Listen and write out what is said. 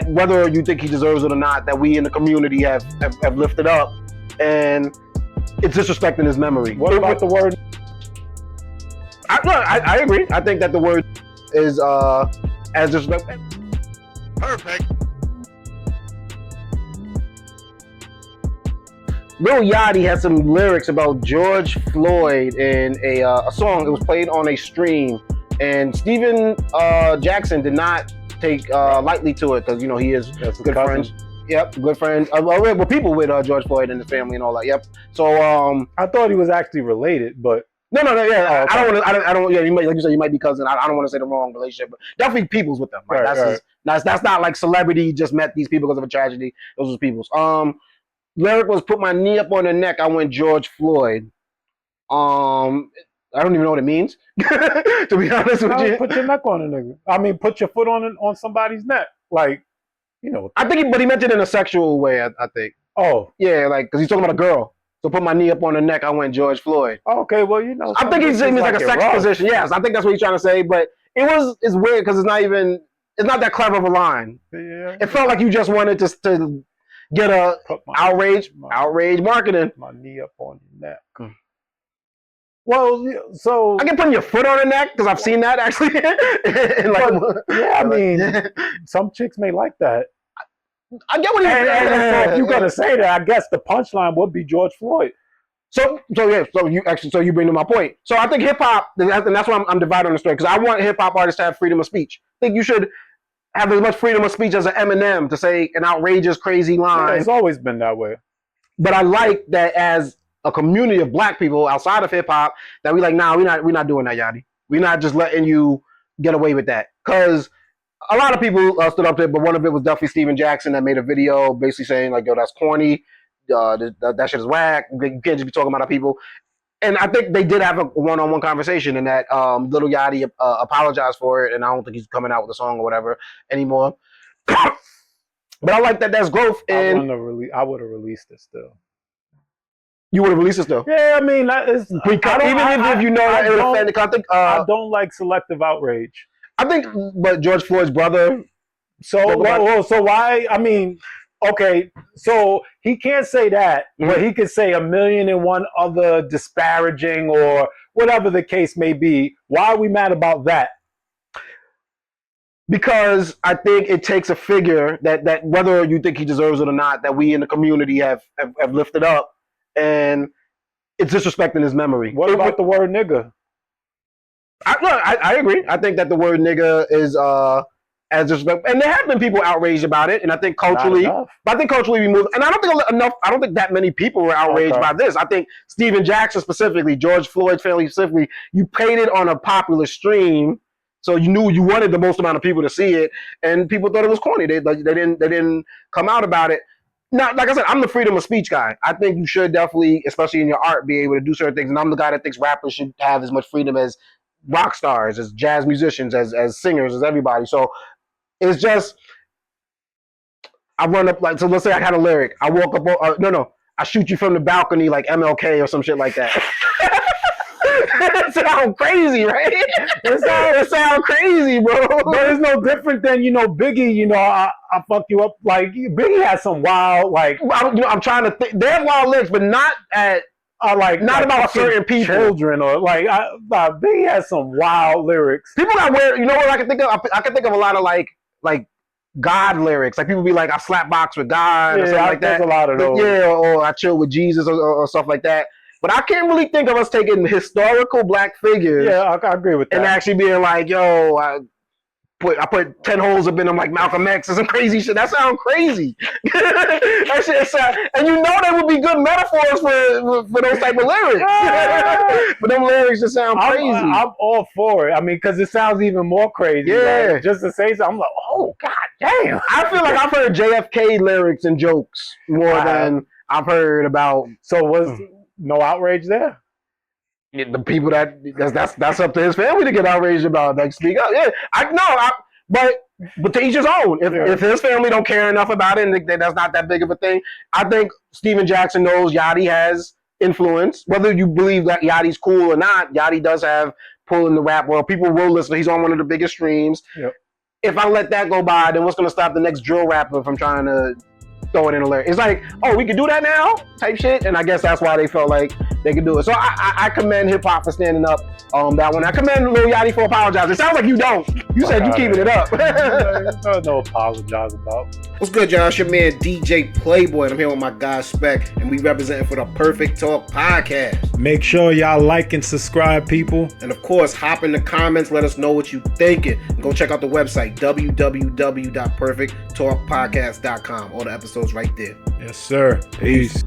Whether you think he deserves it or not, that we in the community have lifted up, and it's disrespecting his memory. What about the word? I agree. I think that the word is as disrespectful. Perfect. Lil Yachty had some lyrics about George Floyd in a song. It was played on a stream, and Steven Jackson did not take lightly to it because he is good friends. Yep, good friends. We're people with George Floyd and his family and all that. Yep. So I thought he was actually related, but no, yeah. Oh, okay. I don't. Yeah, you might, like you said, you might be cousin. I don't want to say the wrong relationship, but definitely people's with them. Right? That's not like celebrity just met these people because of a tragedy. Those was people's. Lyric was put my knee up on the neck. I went George Floyd. I don't even know what it means. To be honest with you, put your neck on a nigga. I mean, put your foot on somebody's neck, like I think, but he meant it in a sexual way. I think. Oh yeah, like because he's talking about a girl. So put my knee up on the neck. I went George Floyd. Okay, well I think he's like a sex position. Yes, I think that's what he's trying to say. But it's weird because it's not that clever of a line. Yeah. It felt like you just wanted to get a outrage marketing. My knee up on your neck. Well, so I can put your foot on the neck because I've seen that actually. I mean, some chicks may like that. I get what he's saying. So if you're gonna say that, I guess the punchline would be George Floyd. So you bring to my point. So I think hip hop, and that's why I'm divided on the story, because I want hip hop artists to have freedom of speech. I think you should have as much freedom of speech as an Eminem to say an outrageous, crazy line. Yeah, it's always been that way. But I like that as a community of black people outside of hip hop, that we like, nah, we're not doing that, Yachty. We're not just letting you get away with that. Because a lot of people stood up there, but one of it was definitely Steven Jackson that made a video basically saying like, yo, that's corny. That shit is whack. You can't just be talking about our people. And I think they did have a one-on-one conversation, and that Lil Yachty apologized for it, and I don't think he's coming out with a song or whatever anymore. But I like that there's growth. And I would have released it still. You would have released it still? Yeah, I mean, if you know that it would offend the content. I don't like selective outrage. I think, but George Floyd's brother. So why? I mean, okay, so he can't say that, but he could say 1,000,001 other disparaging or whatever the case may be. Why are we mad about that? Because I think it takes a figure that whether you think he deserves it or not, that we in the community have lifted up, and it's disrespecting his memory. What about the word nigga? I agree. I think that the word nigga is as disrespectful, and there have been people outraged about it, and I think culturally, we moved. And I don't think enough. I don't think that many people were outraged by this. I think Steven Jackson specifically, George Floyd family specifically, you played it on a popular stream, so you knew you wanted the most amount of people to see it, and people thought it was corny. They didn't come out about it. Now, like I said, I'm the freedom of speech guy. I think you should definitely, especially in your art, be able to do certain things. And I'm the guy that thinks rappers should have as much freedom as rock stars, as jazz musicians, as singers, as everybody. So it's just, I run up, like, so let's say I had a lyric. I walk up, I shoot you from the balcony like MLK or some shit like that. It sounds crazy, right? It sounds crazy, bro. But it's no different than, Biggie, I fuck you up. Like, Biggie has some wild, like... I'm trying to think. They have wild lyrics, but not at... not about certain people. Children, or like... Biggie has some wild lyrics. People got weird... You know what I can think of? I can think of a lot of, like God lyrics. Like, people be like, I slap box with God, or something like that. There's a lot of those. Yeah, or I chill with Jesus, or stuff like that. But I can't really think of us taking historical black figures. Yeah, I agree with that. And actually being like, yo, I put 10 holes up in them like Malcolm X or some crazy shit. That sounds crazy. That shit sound, and they would be good metaphors for those type of lyrics. But them lyrics just sound crazy. I'm all for it. I mean, because it sounds even more crazy. Yeah. Like, just to say something, I'm like, oh, god damn. I feel like I've heard JFK lyrics and jokes more than I've heard about. So was no outrage there? Yeah, the people that's up to his family to get outraged about. Like, speak up. Yeah, but to each his own. If his family don't care enough about it, and that's not that big of a thing, I think Steven Jackson knows Yachty has influence. Whether you believe that Yachty's cool or not, Yachty does have pull in the rap world. People will listen. He's on one of the biggest streams. Yep. if I let that go by, then what's gonna stop the next drill rapper from trying to throw it in a lyric? It's like, oh, we can do that now, type shit. And I guess that's why they felt like they could do it. So I commend hip hop for standing up. That one. I commend Lil Yachty for apologizing. It sounds like you don't. You said you keeping it up. No apologize about. What's good, y'all? It's your man DJ Playboy, and I'm here with my guy Spec, and we representing for the Perfect Talk podcast. Make sure y'all like and subscribe, people. And of course, hop in the comments, let us know what you thinking. And go check out the website, www.perfecttalkpodcast.com. All the episodes right there. Yes, sir. Peace.